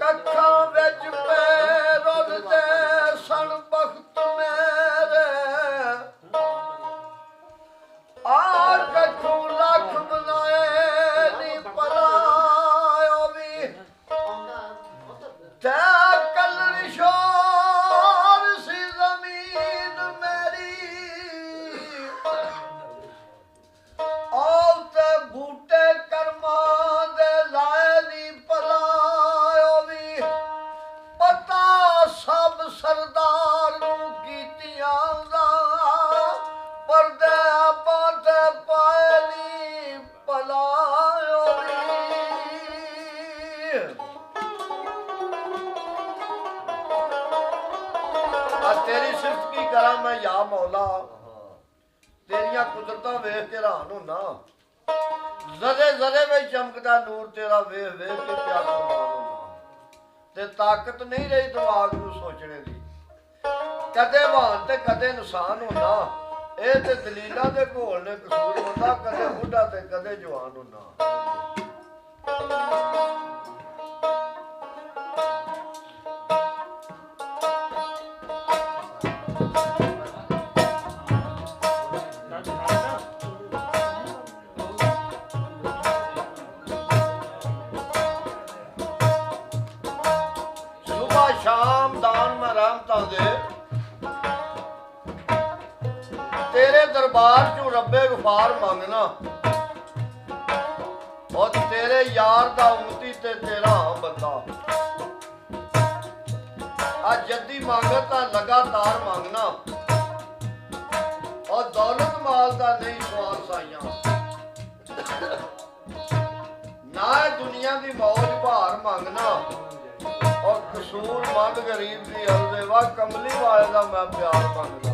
ਕੱਖਾਂ ਵਿੱਚ ਪੈ ਰੁੱਲਦੇ ਸਣ ਬਖਤ ਮੇਰੇ ਆ ਕੱਖੂ ਲੱਖ ਬਣਾਏ ਨੀ ਪਲਾਇਓ ਵੀ ਤੈ ਕਲਰ ਸ਼ੋਰ ਸੀ ਜ਼ਮੀਨ ਮੇਰੀ ਆਲ ਤੇ ਬੂਟੇ ਕਰਮਾਂ ਦੇ ਲਾਏ ਨੀ ਪਲਾਇਓ ਵੀ ਪਤਾ ਸਭ ਸਰਦਾਰ ਨੂੰ ਕੀਤੀਆਂ ਦਾ ਪਰਦੇ ਆਪਾਂ ਤੇ ਪਾਏ ਨੀ ਪਲਾਇਓ ਵੀ ਆ ਤੇਰੀ ਸਿਫਤ ਕੀ ਕਰਾਂ ਮੈਂ ਯਾ ਮੌਲਾ तेरिया कुदरतां वेख के हैरान होना जरे जरे में चमकदा नूर तेरा वेख वेख के प्यार कुर्बान होना ते ताकत नहीं रही दिमाग नूं सोचने दी कदे वाहन ते कदे नुकसान होना ए ते दलीलां दे घोल ने कसूर होंदा कदे बुढ़ा ते कदे जवान होना शाम दान में रहमतां दे तेरे दरबार चो रब्बे गफार मंगना और तेरे यार दा उमती ते तेरा बंदा आज जद्दी मंगता लगातार मंगना और दौलत माल दा नहीं सवाल साइयां ना दुनिया दी मौज भार मंगना और कसूर मंद गरीब दी हलदे वा कमली वाले दा मैं प्यार मंगदा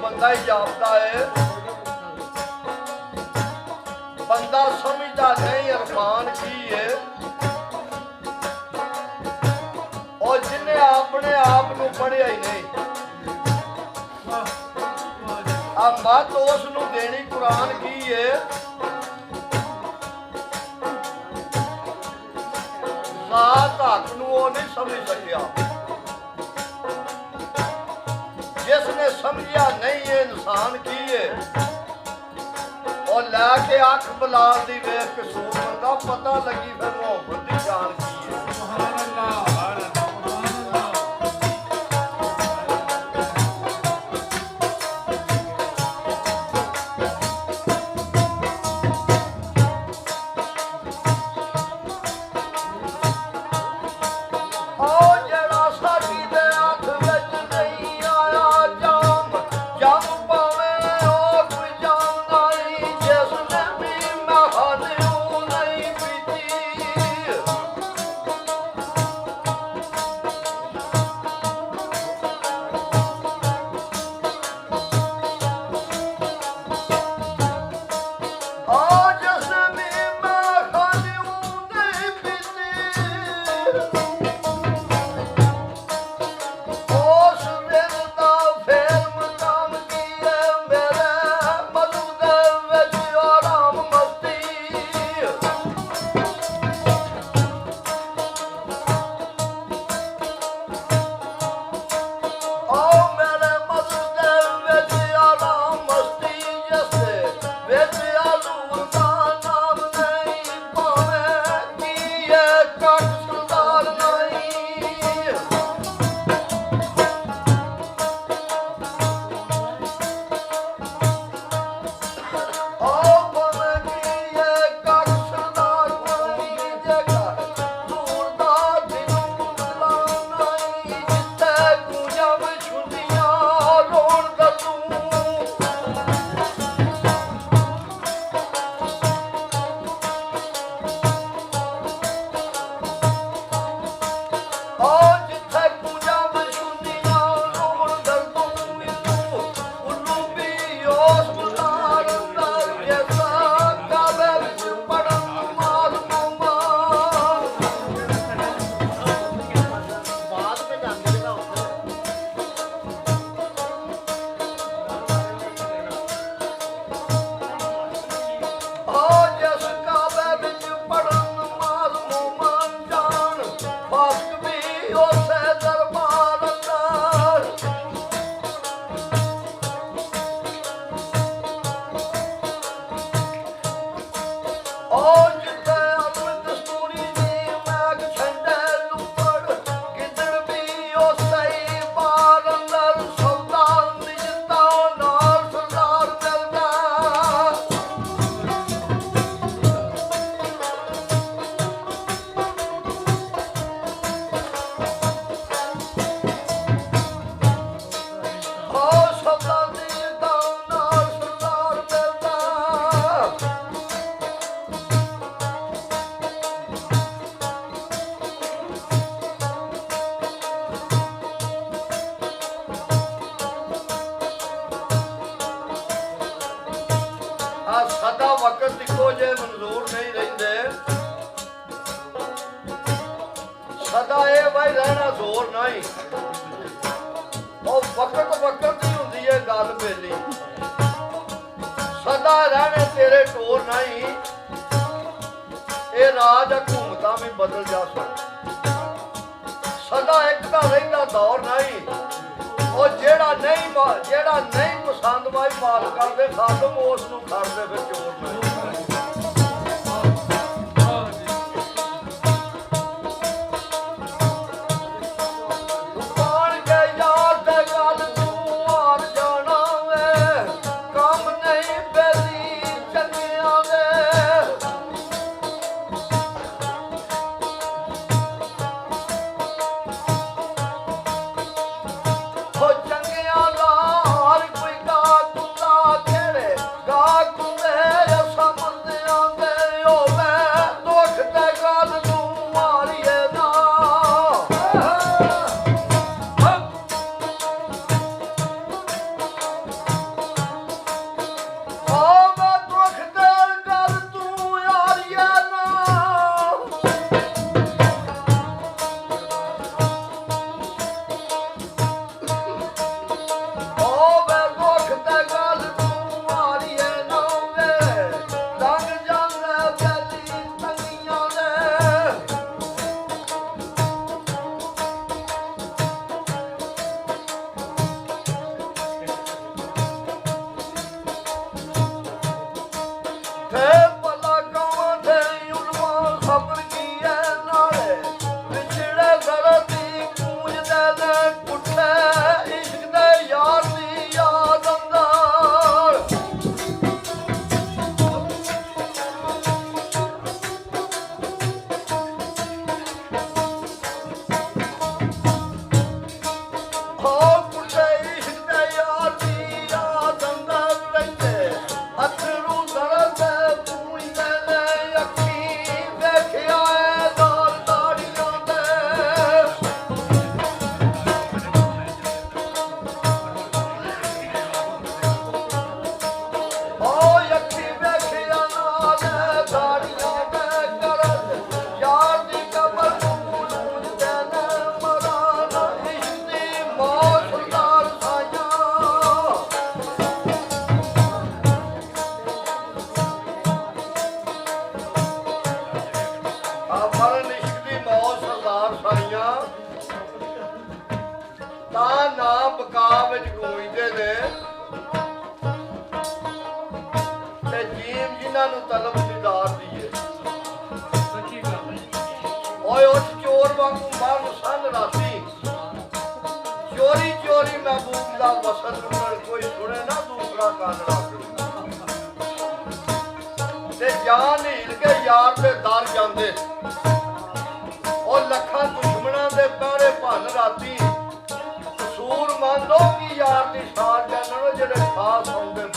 ਬੰਦਾ ਹੀ ਜਾਪਦਾ ਏ ਬੰਦਾ ਸਮਝਦਾ ਨਹੀਂ ਅਰਮਾਨ ਕੀ ਏ ਉਹ ਜਿਹਨੇ ਆਪਣੇ ਆਪ ਨੂੰ ਪੜ੍ਹਿਆ ਹੀ ਨਹੀਂ ਆ ਮਤ ਉਸ ਨੂੰ ਦੇਣੀ ਕੁਰਾਨ ਕੀ ਏ ਜ਼ਾਤ ਹੱਕ ਨੂੰ ਉਹ ਨਹੀਂ ਸਮਝ ਸਕਿਆ जिसने समझिया नहीं है इंसान की है और लैके अख बलाल दी वेख के सूर बंदा पता लगी फिर मोहब्बत की जान की है सुभान अल्लाह ਆ ਸਦਾ ਵਕਤ ਇੱਕੋ ਜਿਹੇ ਮਨਜ਼ੂਰ ਨਹੀਂ ਰਹਿੰਦੇ ਸਦਾ ਇਹ ਬਈ ਰਹਿਣਾ ਜ਼ੋਰ ਨਹੀਂ ਉਹ ਵਕਤ ਹੀ ਹੁੰਦੀ ਹੈ ਗੱਲ ਵੇਲੀ ਸਦਾ ਰਹਿਣੇ ਤੇਰੇ ਟੋਰ ਨਹੀਂ ਇਹ ਰਾਜ ਹਕੂਮਤਾਂ ਵੀ ਬਦਲ ਜਾ ਸਕਦਾ ਸਦਾ ਇੱਕ ਦਾ ਰਹਿੰਦਾ ਦੌਰ ਨਹੀਂ ਉਹ ਜਿਹੜਾ ਨਹੀਂ ਪਸੰਦ ਵਾਈ ਮਾਲ ਕਰਦੇ ਖਾਦਮ ਉਸ ਨੂੰ ਖੜਦੇ ਫਿਰ ਚੋਰ ਨਹੀਂ ਤਾਂ ਨਾ ਬਕਾ ਵਿੱਚ ਗੂੰਜਦੇ ਨੇ ਤੇ ਜੀਮ ਜਿਨ੍ਹਾਂ ਨੂੰ ਤਲਬ ਦੀਦਾਰ ਦੀਏ ਸੱਚੀ ਗੱਲ ਓਏ ਉਸ ਚੋਰ ਵਾਂਗੂ ਮਾਰੂ ਸੰਨ ਰਾਤੀ ਚੋਰੀ ਚੋਰੀ ਮਹਿਬੂਬ ਦਾ ਵਸਲ ਨੂੰ ਕੋਈ ਸੁਣੇ ਨਾ ਦੂਸਰਾ ਕੰਨ ਰੱਖ ਤੇ ਜਾਨ ਹੀਲ ਕੇ ਯਾਰ ਦੇ ਦਰ ਜਾਂਦੇ ਉਹ ਲੱਖਾਂ ਦੁਸ਼ਮਣਾਂ ਦੇ ਪਹਿਰੇ ਭੰਨ ਰਾਤੀ ਕਸੂਰ ਮੰਨ ਲੋ ਕਿ ਯਾਰ ਦੀ ਸਾਰ ਜਾਣੋ ਜਿਹੜੇ ਖਾਸ ਹੁੰਦੇ